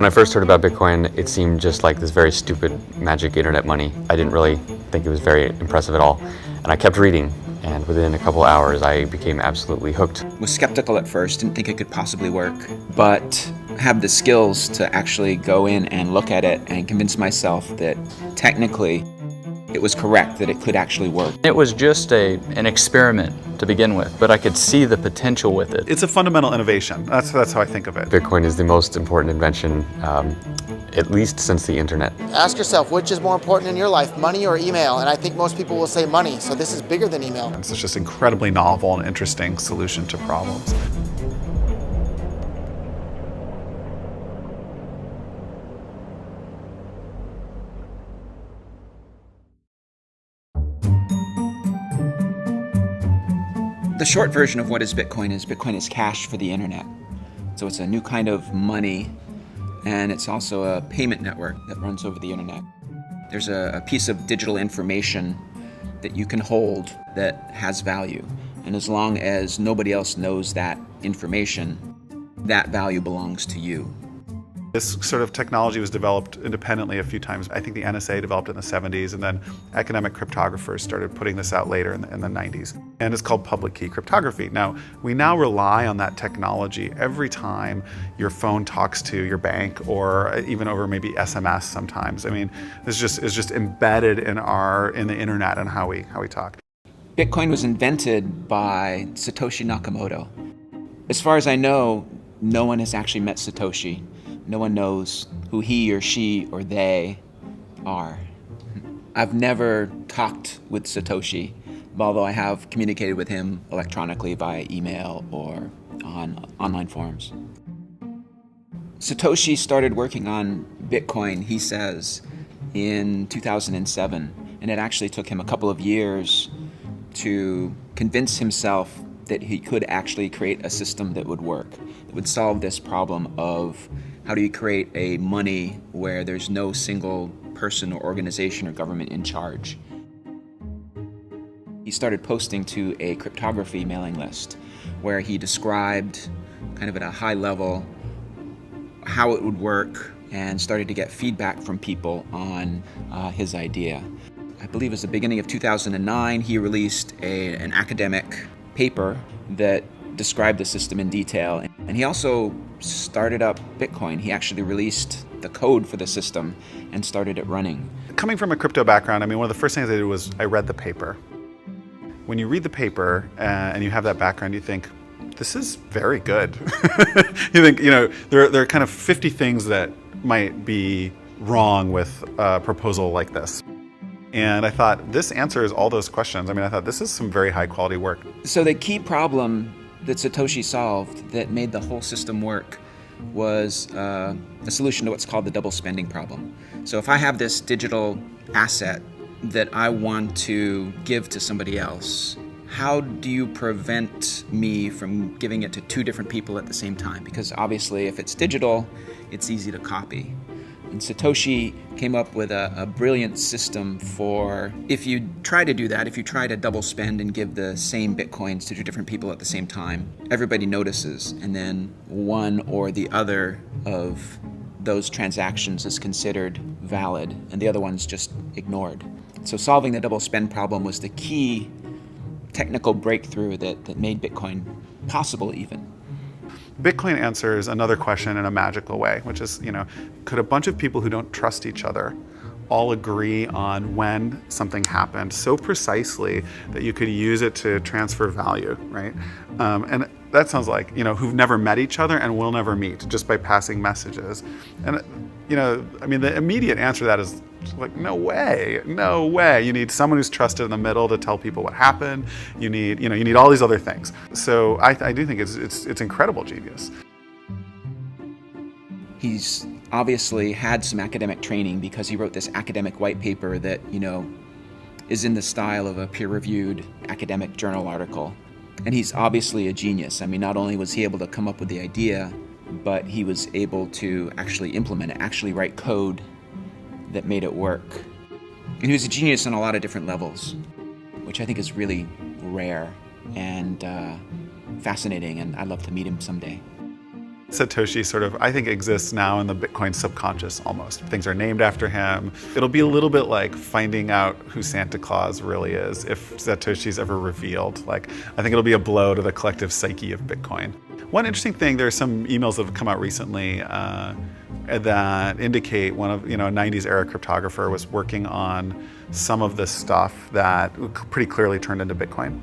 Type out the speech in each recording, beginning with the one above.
When I first heard about Bitcoin, it seemed just like this very stupid magic internet money. I didn't really think it was very impressive at all. And I kept reading, and within a couple hours I became absolutely hooked. Was skeptical at first, didn't think it could possibly work, but have the skills to actually go in and look at it and convince myself that technically it was correct, that it could actually work. It was just an experiment to begin with, but I could see the potential with it. It's a fundamental innovation. That's how I think of it. Bitcoin is the most important invention, at least since the internet. Ask yourself, which is more important in your life, money or email? And I think most people will say money, so this is bigger than email. It's just incredibly novel and interesting solution to problems. The short version of what is Bitcoin is cash for the internet. So it's a new kind of money, and it's also a payment network that runs over the internet. There's a piece of digital information that you can hold that has value. And as long as nobody else knows that information, that value belongs to you. This sort of technology was developed independently a few times. I think the NSA developed it in the 70s, and then academic cryptographers started putting this out later in the 90s. And it's called public key cryptography. Now, we now rely on that technology every time your phone talks to your bank, or even over maybe SMS sometimes. I mean, it's just embedded in the internet and how we talk. Bitcoin was invented by Satoshi Nakamoto. As far as I know, no one has actually met Satoshi. No one knows who he or she or they are. I've never talked with Satoshi, although I have communicated with him electronically via email or on online forums. Satoshi started working on Bitcoin, he says, in 2007, and it actually took him a couple of years to convince himself that he could actually create a system that would work, that would solve this problem of how do you create a money where there's no single person or organization or government in charge. He started posting to a cryptography mailing list where he described kind of at a high level how it would work and started to get feedback from people on his idea. I believe it was the beginning of 2009, he released an academic paper that described the system in detail. And he also started up Bitcoin. He actually released the code for the system and started it running. Coming from a crypto background, I mean, one of the first things I did was I read the paper. When you read the paper and you have that background, you think, this is very good. You think, there are kind of 50 things that might be wrong with a proposal like this. And I thought, this answers all those questions. I mean, I thought, this is some very high quality work. So the key problem that Satoshi solved that made the whole system work was a solution to what's called the double spending problem. So if I have this digital asset that I want to give to somebody else, how do you prevent me from giving it to two different people at the same time? Because obviously if it's digital, it's easy to copy. And Satoshi came up with a brilliant system for if you try to do that, if you try to double spend and give the same Bitcoins to two different people at the same time, everybody notices, and then one or the other of those transactions is considered valid, and the other one's just ignored. So solving the double spend problem was the key technical breakthrough that made Bitcoin possible even. Bitcoin answers another question in a magical way, which is, could a bunch of people who don't trust each other all agree on when something happened so precisely that you could use it to transfer value, right? And that sounds like, who've never met each other and will never meet just by passing messages. And, I mean, the immediate answer to that is like, no way. You need someone who's trusted in the middle to tell people what happened. You need all these other things. So I do think it's incredible genius. He's obviously had some academic training because he wrote this academic white paper that, is in the style of a peer-reviewed academic journal article. And he's obviously a genius. I mean, not only was he able to come up with the idea, but he was able to actually implement it, actually write code that made it work. And he was a genius on a lot of different levels, which I think is really rare and fascinating, and I'd love to meet him someday. Satoshi sort of, I think, exists now in the Bitcoin subconscious almost. Things are named after him. It'll be a little bit like finding out who Santa Claus really is if Satoshi's ever revealed. Like, I think it'll be a blow to the collective psyche of Bitcoin. One interesting thing, there's some emails that have come out recently that indicate one of, a 90s era cryptographer was working on some of this stuff that pretty clearly turned into Bitcoin.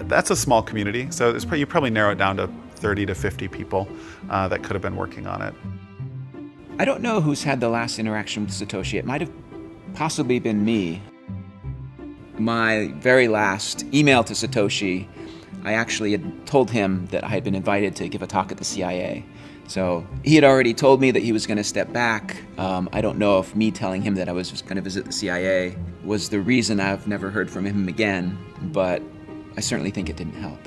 That's a small community, so you probably narrow it down to 30 to 50 people that could have been working on it. I don't know who's had the last interaction with Satoshi. It might have possibly been me. My very last email to Satoshi, I actually had told him that I had been invited to give a talk at the CIA. So he had already told me that he was going to step back. I don't know if me telling him that I was just going to visit the CIA was the reason I've never heard from him again, but I certainly think it didn't help.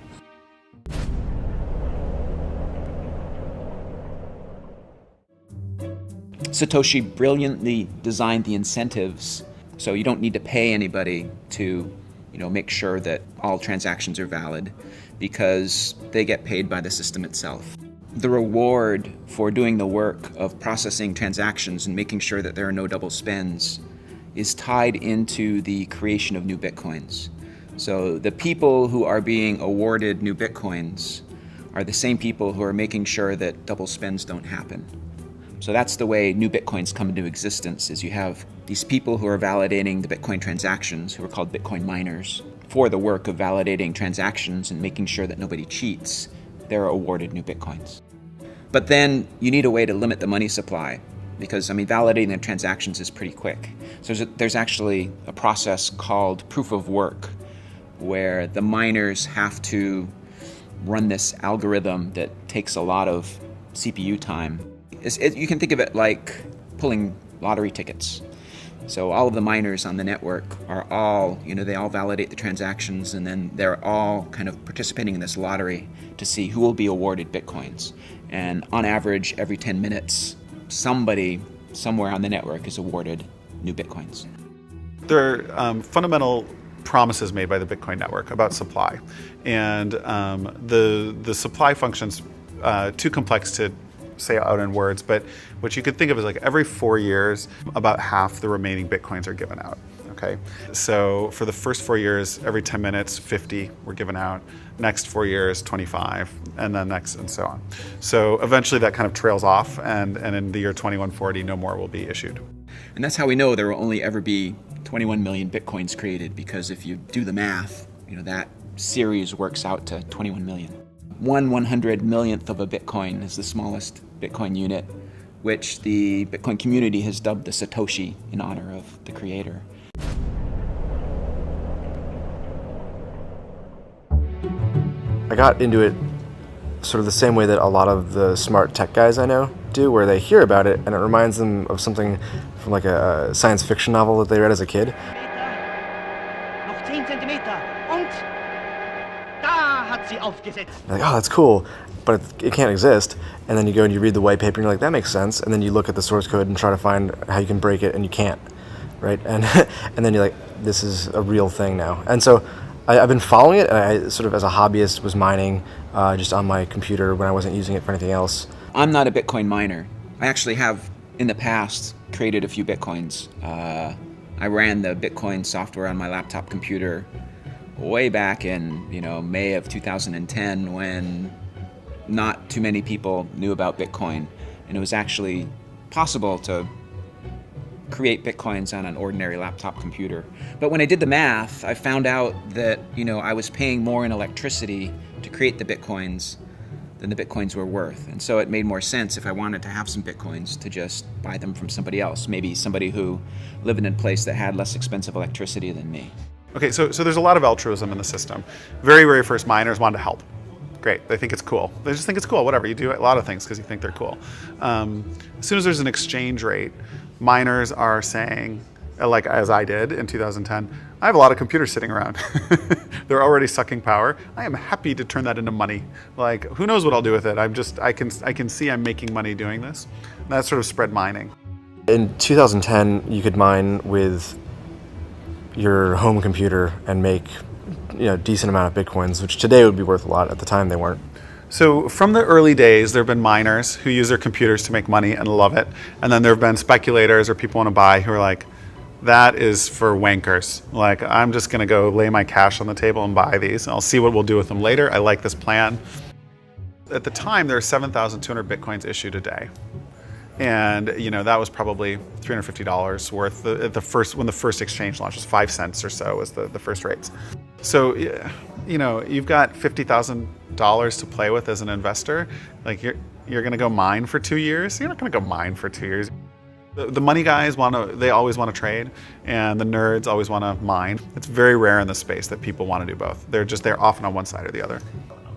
Satoshi brilliantly designed the incentives so you don't need to pay anybody to make sure that all transactions are valid because they get paid by the system itself. The reward for doing the work of processing transactions and making sure that there are no double spends is tied into the creation of new bitcoins. So the people who are being awarded new bitcoins are the same people who are making sure that double spends don't happen. So that's the way new bitcoins come into existence, is you have these people who are validating the Bitcoin transactions, who are called Bitcoin miners, for the work of validating transactions and making sure that nobody cheats. They're awarded new bitcoins. But then you need a way to limit the money supply because, validating the transactions is pretty quick. So there's actually a process called proof of work where the miners have to run this algorithm that takes a lot of CPU time. You can think of it like pulling lottery tickets. So all of the miners on the network are all, they all validate the transactions, and then they're all kind of participating in this lottery to see who will be awarded bitcoins. And on average, every 10 minutes, somebody somewhere on the network is awarded new bitcoins. There are fundamental promises made by the Bitcoin network about supply. And the supply function's too complex to say out in words, but what you could think of is like every 4 years, about half the remaining bitcoins are given out. Okay, so for the first 4 years, every 10 minutes, 50 were given out. Next 4 years, 25, and then next, and so on. So eventually that kind of trails off, and in the year 2140, no more will be issued. And that's how we know there will only ever be 21 million bitcoins created, because if you do the math, that series works out to 21 million. 1/100 millionth of a bitcoin is the smallest bitcoin unit, which the Bitcoin community has dubbed the Satoshi in honor of the creator. I got into it sort of the same way that a lot of the smart tech guys I know do, where they hear about it and it reminds them of something from like a science fiction novel that they read as a kid. Noch 10 Zentimeter und da hat sie aufgesetzt. You're like, oh, that's cool, but it can't exist. And then you go and you read the white paper and you're like, that makes sense. And then you look at the source code and try to find how you can break it, and you can't, right? And and then you're like, this is a real thing now. And so I've been following it, and I sort of as a hobbyist was mining just on my computer when I wasn't using it for anything else. I'm not a Bitcoin miner. I actually have, in the past, created a few Bitcoins. I ran the Bitcoin software on my laptop computer way back in, May of 2010, when not too many people knew about Bitcoin, and it was actually possible to create Bitcoins on an ordinary laptop computer. But when I did the math, I found out that, I was paying more in electricity to create the Bitcoins than the Bitcoins were worth. And so it made more sense, if I wanted to have some Bitcoins, to just buy them from somebody else, maybe somebody who lived in a place that had less expensive electricity than me. Okay, so there's a lot of altruism in the system. Very, very first miners wanted to help. Great, they think it's cool. They just think it's cool, whatever. You do a lot of things because you think they're cool. As soon as there's an exchange rate, miners are saying, like as I did in 2010, I have a lot of computers sitting around. They're already sucking power. I am happy to turn that into money. Like, who knows what I'll do with it? I can see I'm making money doing this. And that sort of spread mining. In 2010, you could mine with your home computer and make decent amount of bitcoins, which today would be worth a lot. At the time, they weren't. So from the early days, there have been miners who use their computers to make money and love it. And then there have been speculators or people want to buy who are like, that is for wankers. Like, I'm just going to go lay my cash on the table and buy these. And I'll see what we'll do with them later. I like this plan. At the time, there are 7,200 Bitcoins issued a day. And that was probably $350 worth. When the first exchange launched, was 5 cents or so was the first rates. So, you've got $50,000 to play with as an investor. Like, you're going to go mine for 2 years. You're not going to go mine for 2 years. The money guys they always want to trade, and the nerds always want to mine. It's very rare in this space that people want to do both. They're often on one side or the other.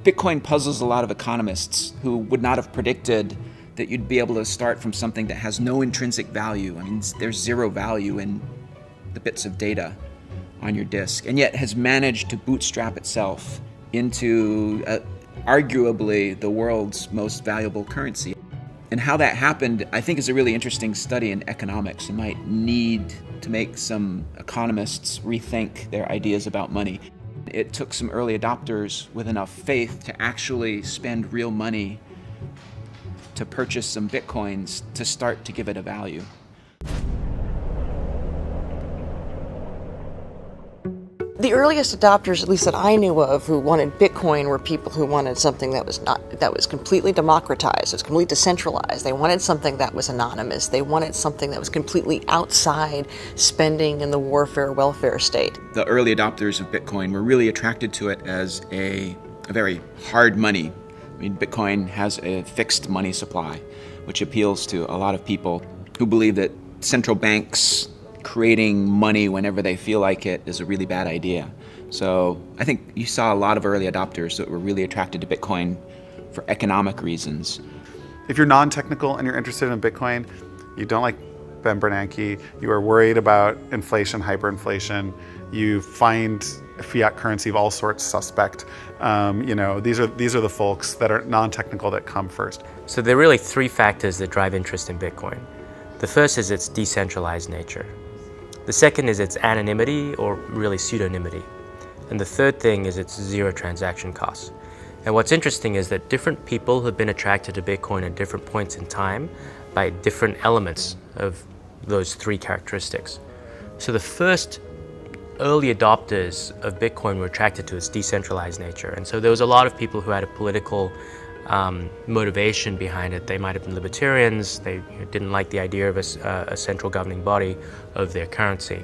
Bitcoin puzzles a lot of economists who would not have predicted that you'd be able to start from something that has no intrinsic value. I mean, there's zero value in the bits of data on your disk, and yet has managed to bootstrap itself into arguably the world's most valuable currency. And how that happened, I think, is a really interesting study in economics. You might need to make some economists rethink their ideas about money. It took some early adopters with enough faith to actually spend real money to purchase some Bitcoins to start to give it a value. The earliest adopters, at least that I knew of, who wanted Bitcoin were people who wanted something that was completely democratized, it was completely decentralized. They wanted something that was anonymous. They wanted something that was completely outside spending in the warfare welfare state. The early adopters of Bitcoin were really attracted to it as a very hard money. I mean, Bitcoin has a fixed money supply, which appeals to a lot of people who believe that central banks creating money whenever they feel like it is a really bad idea. So I think you saw a lot of early adopters that were really attracted to Bitcoin for economic reasons. If you're non-technical and you're interested in Bitcoin, you don't like Ben Bernanke, you are worried about inflation, hyperinflation, you find fiat currency of all sorts suspect. These are the folks that are non-technical that come first. So there are really three factors that drive interest in Bitcoin. The first is its decentralized nature. The second is its anonymity, or really pseudonymity. And the third thing is its zero transaction costs. And what's interesting is that different people have been attracted to Bitcoin at different points in time by different elements of those three characteristics. So the first early adopters of Bitcoin were attracted to its decentralized nature. And so there was a lot of people who had a political motivation behind it. They might have been libertarians. They didn't like the idea of a central governing body of their currency.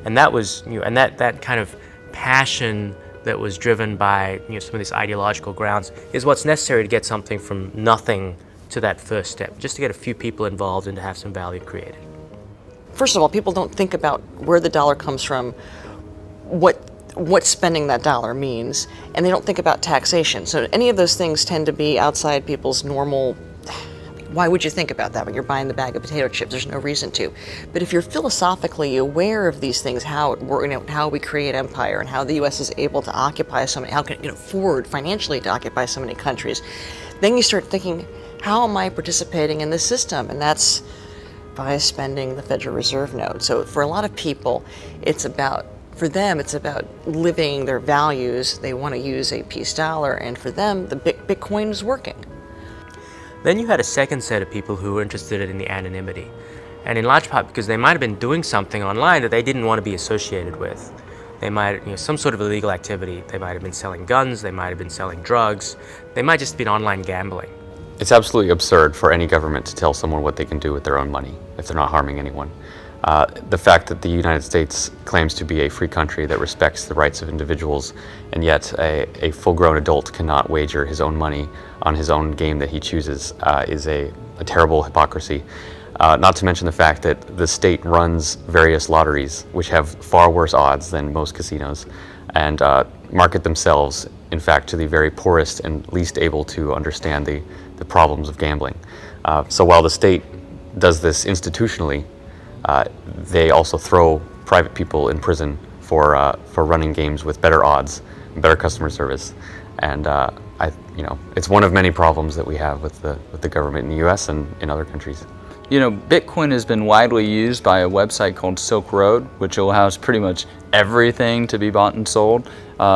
And that was, and that kind of passion that was driven by some of these ideological grounds is what's necessary to get something from nothing to that first step, just to get a few people involved and to have some value created. First of all, people don't think about where the dollar comes from, what spending that dollar means, and they don't think about taxation. So any of those things tend to be outside people's normal. Why would you think about that when you're buying the bag of potato chips? There's no reason to. But if you're philosophically aware of these things, how we create empire and how the U.S. is able to occupy so many, how can it afford financially to occupy so many countries, then you start thinking, how am I participating in this system? And that's by spending the Federal Reserve note. So for a lot of people, for them, it's about living their values. They want to use a peace dollar, and for them, the Bitcoin is working. Then you had a second set of people who were interested in the anonymity. And in large part because they might have been doing something online that they didn't want to be associated with. They might, some sort of illegal activity. They might have been selling guns, they might have been selling drugs, they might just have been online gambling. It's absolutely absurd for any government to tell someone what they can do with their own money if they're not harming anyone. The fact that the United States claims to be a free country that respects the rights of individuals, and yet a full-grown adult cannot wager his own money on his own game that he chooses is a terrible hypocrisy. Not to mention the fact that the state runs various lotteries, which have far worse odds than most casinos, and market themselves, in fact, to the very poorest and least able to understand the problems of gambling. So while the state does this institutionally, they also throw private people in prison for running games with better odds, and better customer service, and it's one of many problems that we have with the government in the U.S. and in other countries. You know, Bitcoin has been widely used by a website called Silk Road, which allows pretty much everything to be bought and sold.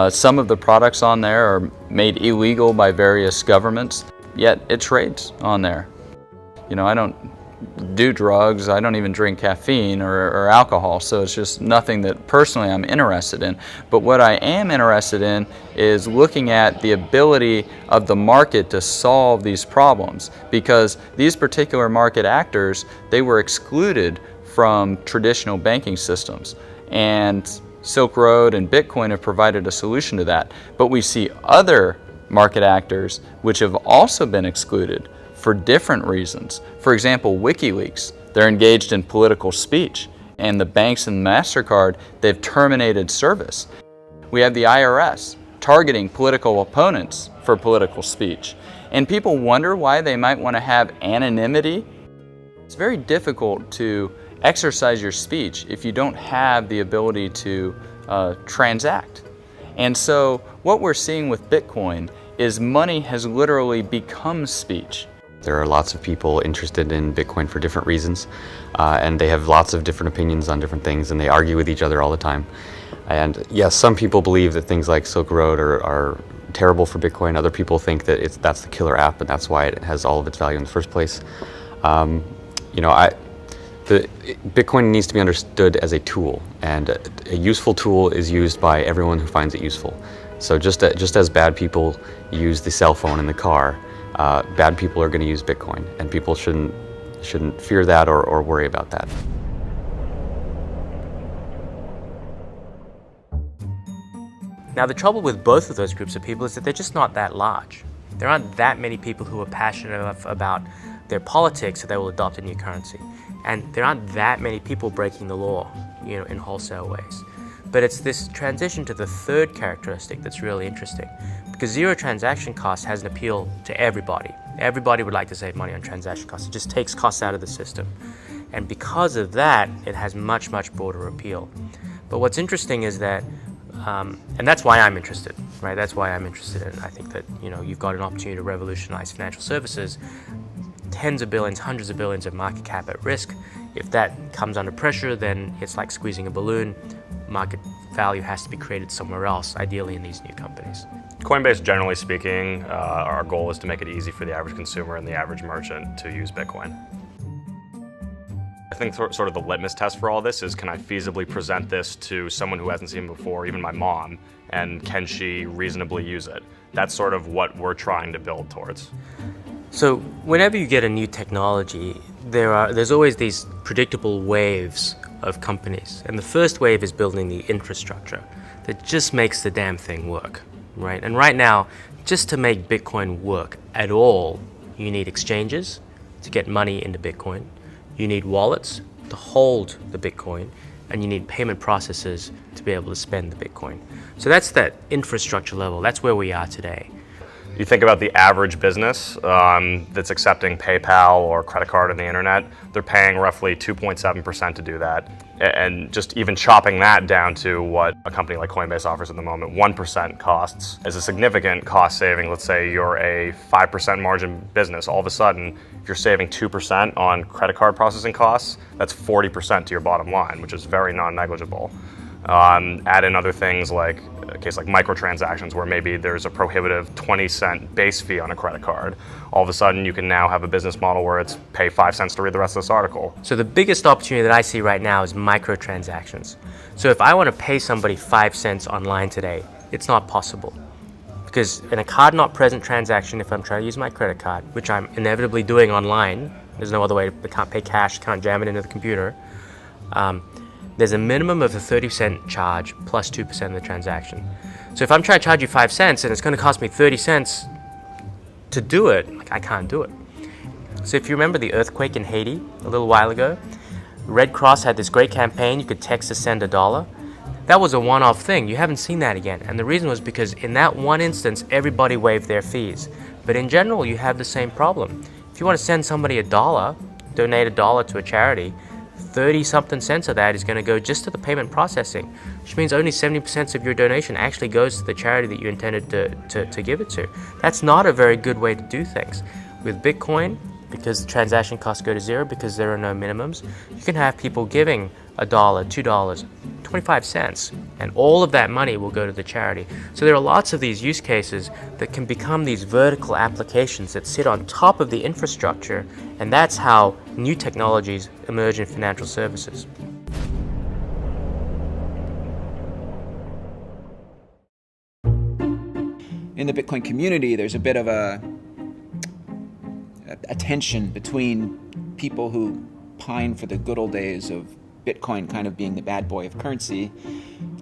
Some of the products on there are made illegal by various governments, yet it trades on there. You know, I don't do drugs, I don't even drink caffeine or alcohol, so it's just nothing that personally I'm interested in. But what I am interested in is looking at the ability of the market to solve these problems, because these particular market actors, they were excluded from traditional banking systems, and Silk Road and Bitcoin have provided a solution to that. But we see other market actors which have also been excluded for different reasons. For example, WikiLeaks, they're engaged in political speech, and the banks and MasterCard, they've terminated service. We have the IRS targeting political opponents for political speech. And people wonder why they might want to have anonymity. It's very difficult to exercise your speech if you don't have the ability to transact. And so what we're seeing with Bitcoin is money has literally become speech. There are lots of people interested in Bitcoin for different reasons, and they have lots of different opinions on different things, and they argue with each other all the time. And yes, some people believe that things like Silk Road are terrible for Bitcoin. Other people think that that's the killer app, and that's why it has all of its value in the first place. You know, Bitcoin needs to be understood as a tool, and a useful tool is used by everyone who finds it useful. So just as bad people use the cell phone in the car, bad people are going to use Bitcoin, and people shouldn't fear that or worry about that. Now, the trouble with both of those groups of people is that they're just not that large. There aren't that many people who are passionate enough about their politics that they will adopt a new currency. And there aren't that many people breaking the law, you know, in wholesale ways. But it's this transition to the third characteristic that's really interesting, because zero transaction cost has an appeal to everybody. Everybody would like to save money on transaction costs. It just takes costs out of the system. And because of that, it has much, much broader appeal. But what's interesting is that, and that's why I'm interested, right? That's why I'm interested in it. I think that, you know, you've got an opportunity to revolutionize financial services, tens of billions, hundreds of billions of market cap at risk. If that comes under pressure, then it's like squeezing a balloon. Market value has to be created somewhere else, ideally in these new companies. Coinbase, generally speaking, our goal is to make it easy for the average consumer and the average merchant to use Bitcoin. I think sort of the litmus test for all this is, can I feasibly present this to someone who hasn't seen it before, even my mom, and can she reasonably use it? That's sort of what we're trying to build towards. So whenever you get a new technology, there's always these predictable waves of companies. And the first wave is building the infrastructure that just makes the damn thing work, right? And right now, just to make Bitcoin work at all, you need exchanges to get money into Bitcoin, you need wallets to hold the Bitcoin, and you need payment processors to be able to spend the Bitcoin. So that's that infrastructure level. That's where we are today. You think about the average business that's accepting PayPal or credit card on the internet, they're paying roughly 2.7% to do that. And just even chopping that down to what a company like Coinbase offers at the moment, 1% costs is a significant cost saving. Let's say you're a 5% margin business. All of a sudden, if you're saving 2% on credit card processing costs, that's 40% to your bottom line, which is very non-negligible. Add in other things like a case like microtransactions, where maybe there's a prohibitive 20-cent base fee on a credit card. All of a sudden, you can now have a business model where it's pay 5 cents to read the rest of this article. So the biggest opportunity that I see right now is microtransactions. So if I want to pay somebody 5 cents online today, it's not possible. Because in a card not present transaction, if I'm trying to use my credit card, which I'm inevitably doing online, there's no other way, I can't pay cash, can't jam it into the computer, there's a minimum of a 30-cent charge plus 2% of the transaction. So if I'm trying to charge you 5 cents and it's going to cost me 30 cents to do it, like, I can't do it. So if you remember the earthquake in Haiti a little while ago, Red Cross had this great campaign. You could text to send $1. That was a one-off thing. You haven't seen that again. And the reason was because in that one instance, everybody waived their fees. But in general, you have the same problem. If you want to send somebody $1, donate $1 to a charity, 30-something cents of that is going to go just to the payment processing, which means only 70% of your donation actually goes to the charity that you intended to give it to. That's not a very good way to do things. With Bitcoin, because the transaction costs go to zero because there are no minimums. You can have people giving $1, $2, 25 cents, and all of that money will go to the charity. So there are lots of these use cases that can become these vertical applications that sit on top of the infrastructure, and that's how new technologies emerge in financial services. In the Bitcoin community, there's a bit of a tension between people who pine for the good old days of Bitcoin kind of being the bad boy of currency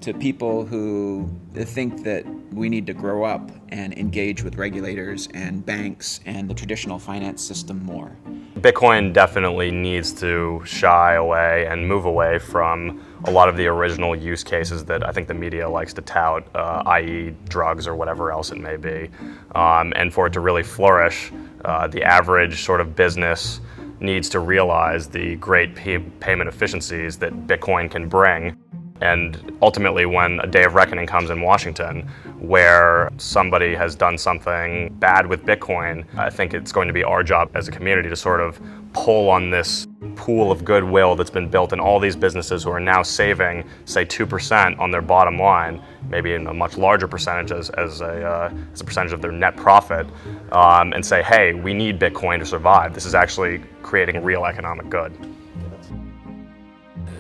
to people who think that we need to grow up and engage with regulators and banks and the traditional finance system more. Bitcoin definitely needs to shy away and move away from a lot of the original use cases that I think the media likes to tout, i.e. drugs or whatever else it may be. And for it to really flourish, the average sort of business needs to realize the great payment efficiencies that Bitcoin can bring. And ultimately, when a day of reckoning comes in Washington, where somebody has done something bad with Bitcoin, I think it's going to be our job as a community to sort of pull on this pool of goodwill that's been built in all these businesses who are now saving, say, 2% on their bottom line, maybe in a much larger percentage as a percentage of their net profit, and say, hey, we need Bitcoin to survive. This is actually creating real economic good.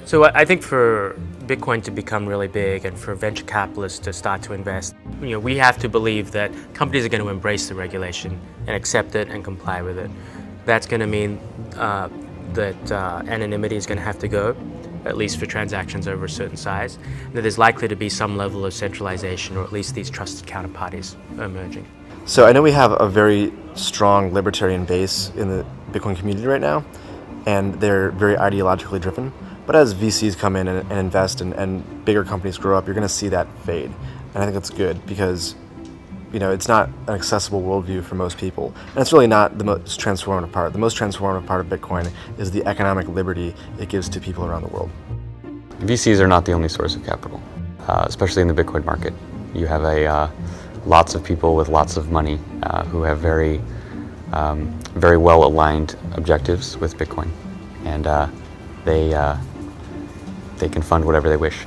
So I think for Bitcoin to become really big and for venture capitalists to start to invest, we have to believe that companies are going to embrace the regulation and accept it and comply with it. That's going to mean that anonymity is going to have to go, at least for transactions over a certain size, and that there's likely to be some level of centralization, or at least these trusted counterparties emerging. So I know we have a very strong libertarian base in the Bitcoin community right now, and they're very ideologically driven. But as VCs come in and invest and bigger companies grow up, you're going to see that fade. And I think that's good because, it's not an accessible worldview for most people. And it's really not the most transformative part. The most transformative part of Bitcoin is the economic liberty it gives to people around the world. VCs are not the only source of capital, especially in the Bitcoin market. You have lots of people with lots of money who have very well-aligned objectives with Bitcoin. And they can fund whatever they wish.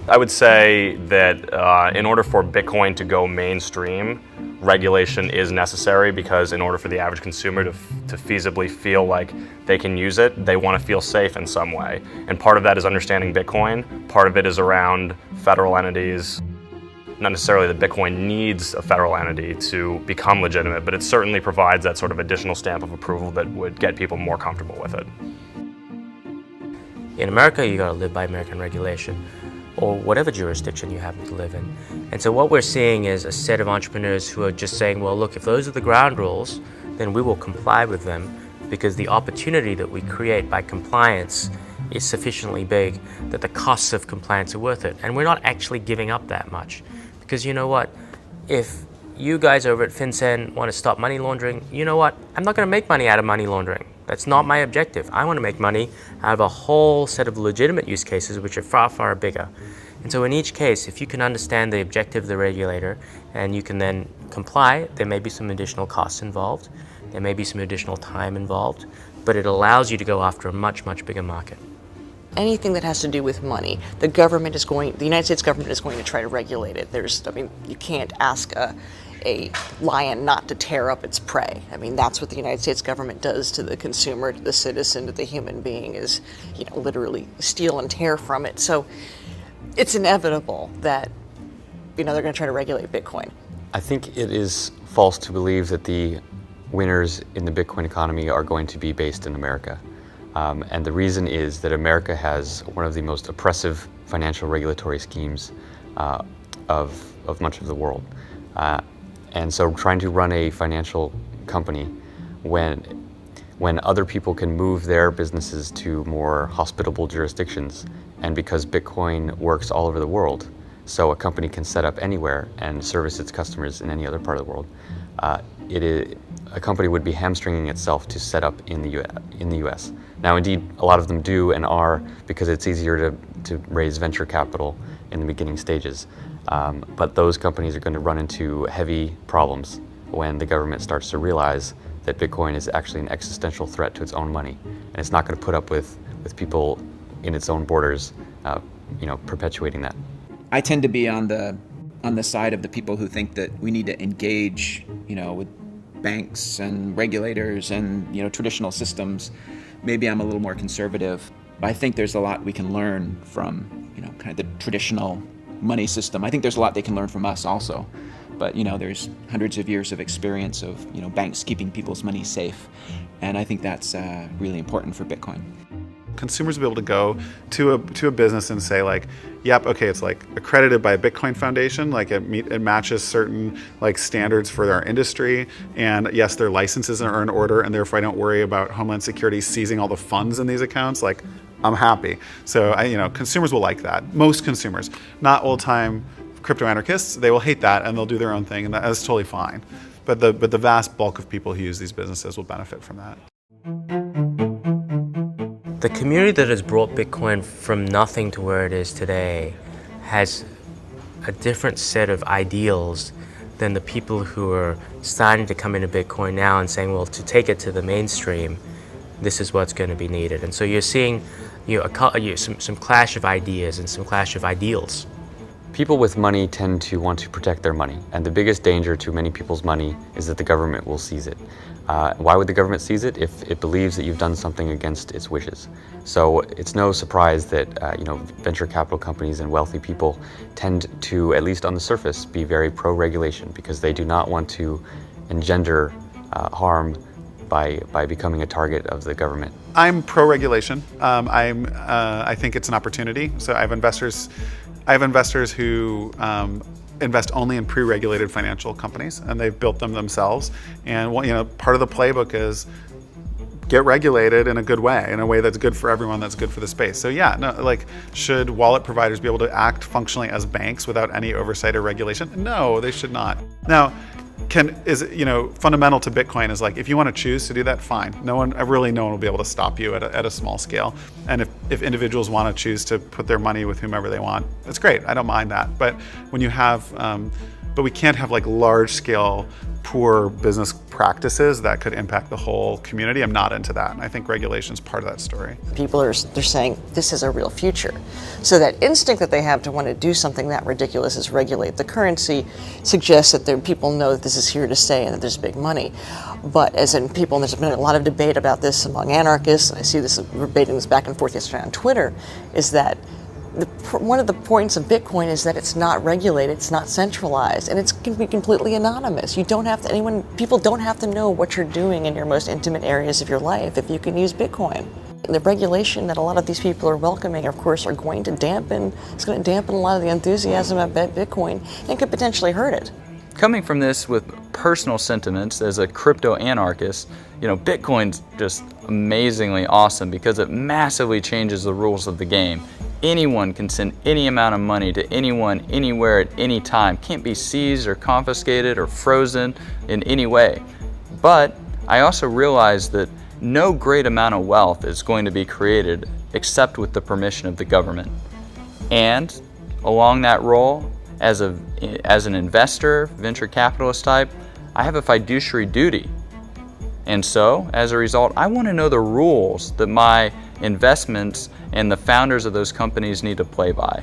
I would say that in order for Bitcoin to go mainstream, regulation is necessary because in order for the average consumer to feasibly feel like they can use it, they want to feel safe in some way. And part of that is understanding Bitcoin. Part of it is around federal entities. Not necessarily that Bitcoin needs a federal entity to become legitimate, but it certainly provides that sort of additional stamp of approval that would get people more comfortable with it. In America, you got to live by American regulation, or whatever jurisdiction you happen to live in. And so what we're seeing is a set of entrepreneurs who are just saying, well, look, if those are the ground rules, then we will comply with them because the opportunity that we create by compliance is sufficiently big that the costs of compliance are worth it. And we're not actually giving up that much. Because you know what? If you guys over at FinCEN want to stop money laundering, you know what? I'm not going to make money out of money laundering. That's not my objective. I want to make money out of a whole set of legitimate use cases which are far, far bigger. And so in each case, if you can understand the objective of the regulator and you can then comply, there may be some additional costs involved, there may be some additional time involved, but it allows you to go after a much, much bigger market. Anything that has to do with money, the United States government is going to try to regulate it. You can't ask a lion not to tear up its prey. That's what the United States government does to the consumer, to the citizen, to the human being, is, literally steal and tear from it. So it's inevitable that, they're going to try to regulate Bitcoin. I think it is false to believe that the winners in the Bitcoin economy are going to be based in America. And the reason is that America has one of the most oppressive financial regulatory schemes of much of the world. And so trying to run a financial company when other people can move their businesses to more hospitable jurisdictions, and because Bitcoin works all over the world, so a company can set up anywhere and service its customers in any other part of the world, a company would be hamstringing itself to set up in the US. Now, indeed, a lot of them do and are, because it's easier to raise venture capital in the beginning stages. But those companies are going to run into heavy problems when the government starts to realize that Bitcoin is actually an existential threat to its own money, and it's not going to put up with people in its own borders, perpetuating that. I tend to be on the side of the people who think that we need to engage, with banks and regulators and traditional systems. Maybe I'm a little more conservative. But I think there's a lot we can learn from, kind of the traditional money system. I think there's a lot they can learn from us also. But, there's hundreds of years of experience of, banks keeping people's money safe. And I think that's really important for Bitcoin. Consumers will be able to go to a business and say, like, yep, okay, it's like accredited by a Bitcoin Foundation, like it matches certain like standards for our industry, and yes, their licenses are in order, and therefore I don't worry about Homeland Security seizing all the funds in these accounts. Like, I'm happy. So consumers will like that. Most consumers, not old-time crypto anarchists, they will hate that and they'll do their own thing, and that's totally fine. But the vast bulk of people who use these businesses will benefit from that. The community that has brought Bitcoin from nothing to where it is today has a different set of ideals than the people who are starting to come into Bitcoin now and saying, well, to take it to the mainstream, this is what's going to be needed. And so you're seeing some clash of ideas and some clash of ideals. People with money tend to want to protect their money, and the biggest danger to many people's money is that the government will seize it. Why would the government seize it? If it believes that you've done something against its wishes. So it's no surprise that venture capital companies and wealthy people tend to, at least on the surface, be very pro-regulation, because they do not want to engender harm by becoming a target of the government. I'm pro-regulation. I think it's an opportunity. So I have investors who invest only in pre-regulated financial companies, and they've built them themselves. And part of the playbook is get regulated in a good way, in a way that's good for everyone, that's good for the space. So yeah, should wallet providers be able to act functionally as banks without any oversight or regulation? No, they should not. Now, fundamental to Bitcoin is like, if you want to choose to do that, fine. No one will be able to stop you at a small scale. And if individuals want to choose to put their money with whomever they want, that's great. I don't mind that. But when you have, but we can't have like large scale poor business practices that could impact the whole community. I'm not into that. And I think regulation is part of that story. People they're saying this is a real future. So that instinct that they have to want to do something that ridiculous is regulate the currency suggests that people know that this is here to stay and that there's big money. But as in people, and there's been a lot of debate about this among anarchists, and I see this debating this back and forth yesterday on Twitter, is that one of the points of Bitcoin is that it's not regulated, it's not centralized, and it can be completely anonymous. You don't have to, people don't have to know what you're doing in your most intimate areas of your life if you can use Bitcoin. And the regulation that a lot of these people are welcoming, of course, it's going to dampen a lot of the enthusiasm about Bitcoin and could potentially hurt it. Coming from this with personal sentiments as a crypto anarchist, Bitcoin's just amazingly awesome because it massively changes the rules of the game. Anyone can send any amount of money to anyone, anywhere, at any time. Can't be seized or confiscated or frozen in any way. But I also realize that no great amount of wealth is going to be created except with the permission of the government. And along that role, as an investor, venture capitalist type, I have a fiduciary duty. And so, as a result, I want to know the rules that my investments and the founders of those companies need to play by.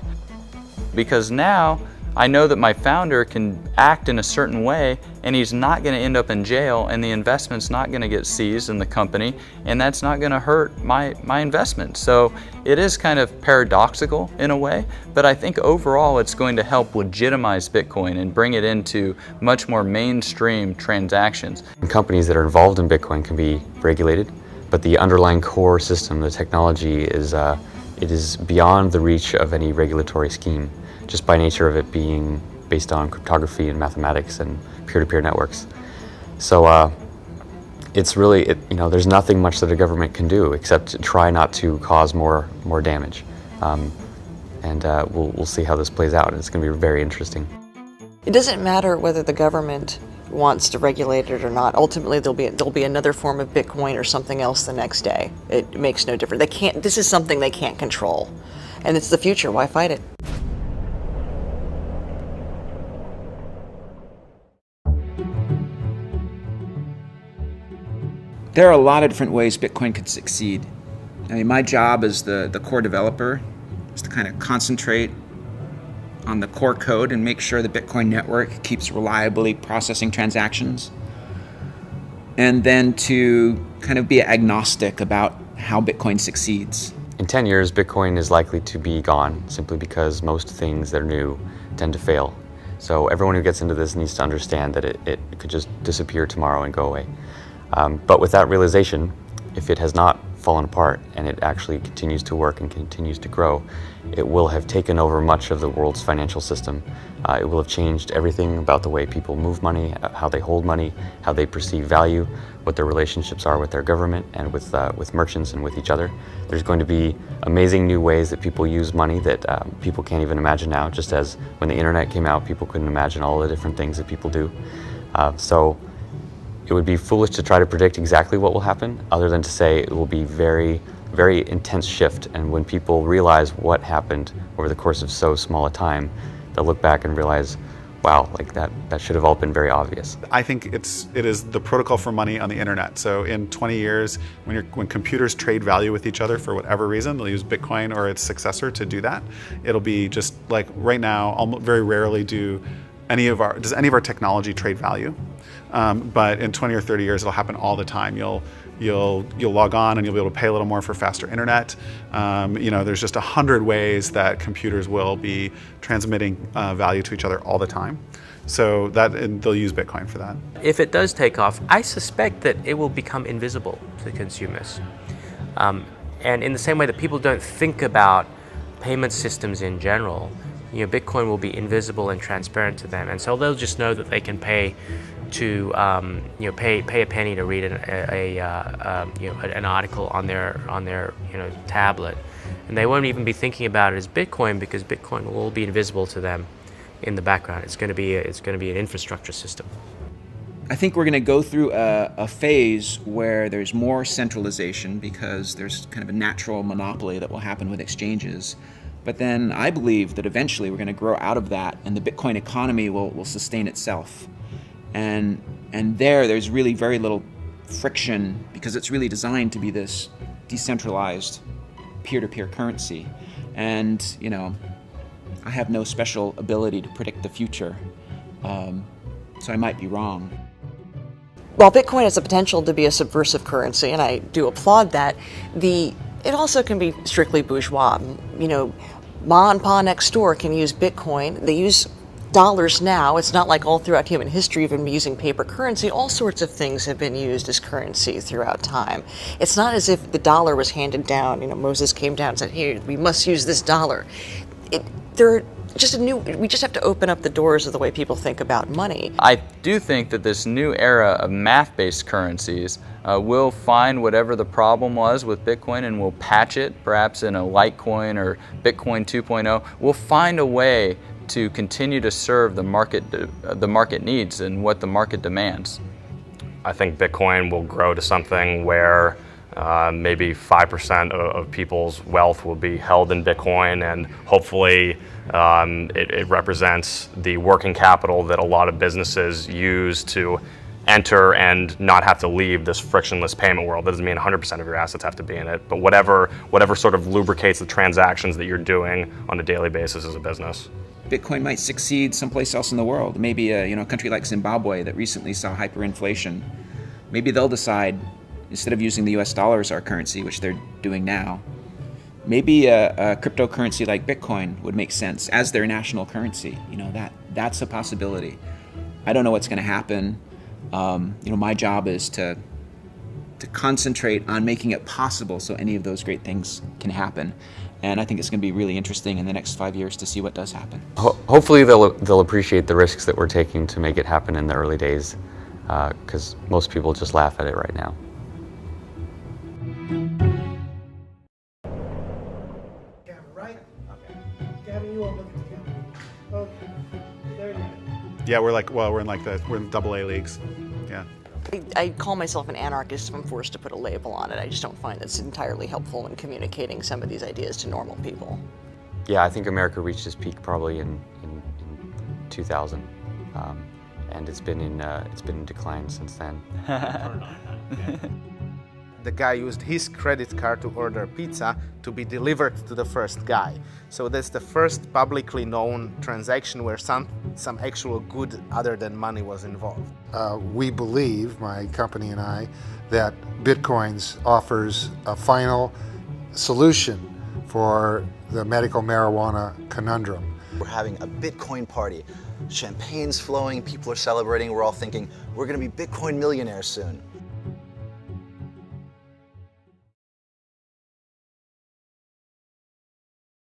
Because now I know that my founder can act in a certain way and he's not going to end up in jail and the investment's not going to get seized in the company and that's not going to hurt my investment. So it is kind of paradoxical in a way, but I think overall it's going to help legitimize Bitcoin and bring it into much more mainstream transactions. Companies that are involved in Bitcoin can be regulated, but the underlying core system, the technology, is beyond the reach of any regulatory scheme, just by nature of it being based on cryptography and mathematics and peer-to-peer networks. So it's really, there's nothing much that a government can do except to try not to cause more damage. We'll see how this plays out. It's going to be very interesting. It doesn't matter whether the government wants to regulate it or not. Ultimately, there'll be another form of Bitcoin or something else the next day. It makes no difference. This is something they can't control, and it's the future. Why fight it? There are a lot of different ways Bitcoin could succeed. I mean, my job as the core developer is to kind of concentrate on the core code and make sure the Bitcoin network keeps reliably processing transactions. And then to kind of be agnostic about how Bitcoin succeeds. In 10 years, Bitcoin is likely to be gone simply because most things that are new tend to fail. So everyone who gets into this needs to understand that it could just disappear tomorrow and go away. But with that realization, if it has not fallen apart and it actually continues to work and continues to grow, it will have taken over much of the world's financial system. It will have changed everything about the way people move money, how they hold money, how they perceive value, what their relationships are with their government and with merchants and with each other. There's going to be amazing new ways that people use money that people can't even imagine now, just as when the internet came out, people couldn't imagine all the different things that people do. So it would be foolish to try to predict exactly what will happen, other than to say it will be very, very intense shift. And when people realize what happened over the course of so small a time, they'll look back and realize, wow, like that should have all been very obvious. I think it is the protocol for money on the internet. So in 20 years, when computers trade value with each other for whatever reason, they'll use Bitcoin or its successor to do that. It'll be just like right now, very rarely does any of our technology trade value. But in 20 or 30 years, it'll happen all the time. You'll log on and you'll be able to pay a little more for faster internet. There's just 100 ways that computers will be transmitting value to each other all the time. So they'll use Bitcoin for that. If it does take off, I suspect that it will become invisible to consumers. And in the same way that people don't think about payment systems in general, Bitcoin will be invisible and transparent to them, and so they'll just know that they can pay to pay a penny to read an article on their tablet, and they won't even be thinking about it as Bitcoin, because Bitcoin will all be invisible to them in the background. It's going to be an infrastructure system. I think we're going to go through a phase where there's more centralization because there's kind of a natural monopoly that will happen with exchanges. But then I believe that eventually we're going to grow out of that and the Bitcoin economy will sustain itself. And there's really very little friction because it's really designed to be this decentralized peer-to-peer currency. And, I have no special ability to predict the future, so I might be wrong. While Bitcoin has the potential to be a subversive currency, and I do applaud that, it also can be strictly bourgeois. Ma and Pa next door can use Bitcoin. They use dollars now. It's not like all throughout human history we've been using paper currency. All sorts of things have been used as currency throughout time. It's not as if the dollar was handed down. Moses came down and said, "Here, we must use this dollar." We just have to open up the doors of the way people think about money. I do think that this new era of math-based currencies will find whatever the problem was with Bitcoin and will patch it, perhaps in a Litecoin or Bitcoin 2.0. We'll find a way to continue to serve the market needs and what the market demands. I think Bitcoin will grow to something where maybe 5% of people's wealth will be held in Bitcoin, and hopefully it represents the working capital that a lot of businesses use to enter and not have to leave this frictionless payment world. That doesn't mean 100% of your assets have to be in it, but whatever sort of lubricates the transactions that you're doing on a daily basis as a business. Bitcoin might succeed someplace else in the world. Maybe a country like Zimbabwe that recently saw hyperinflation. Maybe they'll decide, instead of using the US dollar as our currency, which they're doing now, maybe a cryptocurrency like Bitcoin would make sense as their national currency. That's a possibility. I don't know what's going to happen. My job is to concentrate on making it possible so any of those great things can happen. And I think it's going to be really interesting in the next 5 years to see what does happen. Hopefully they'll appreciate the risks that we're taking to make it happen in the early days, because most people just laugh at it right now. Camera, right? Okay. Gavin, you won't look at the camera. Okay. There you go. Yeah, we're in AA leagues. Yeah. I call myself an anarchist if I'm forced to put a label on it. I just don't find it's entirely helpful in communicating some of these ideas to normal people. Yeah, I think America reached its peak probably in 2000, and it's been in decline since then. the guy used his credit card to order pizza to be delivered to the first guy. So that's the first publicly known transaction where some actual good other than money was involved. We believe, my company and I, that Bitcoins offers a final solution for the medical marijuana conundrum. We're having a Bitcoin party. Champagne's flowing, people are celebrating, we're all thinking, we're gonna be Bitcoin millionaires soon.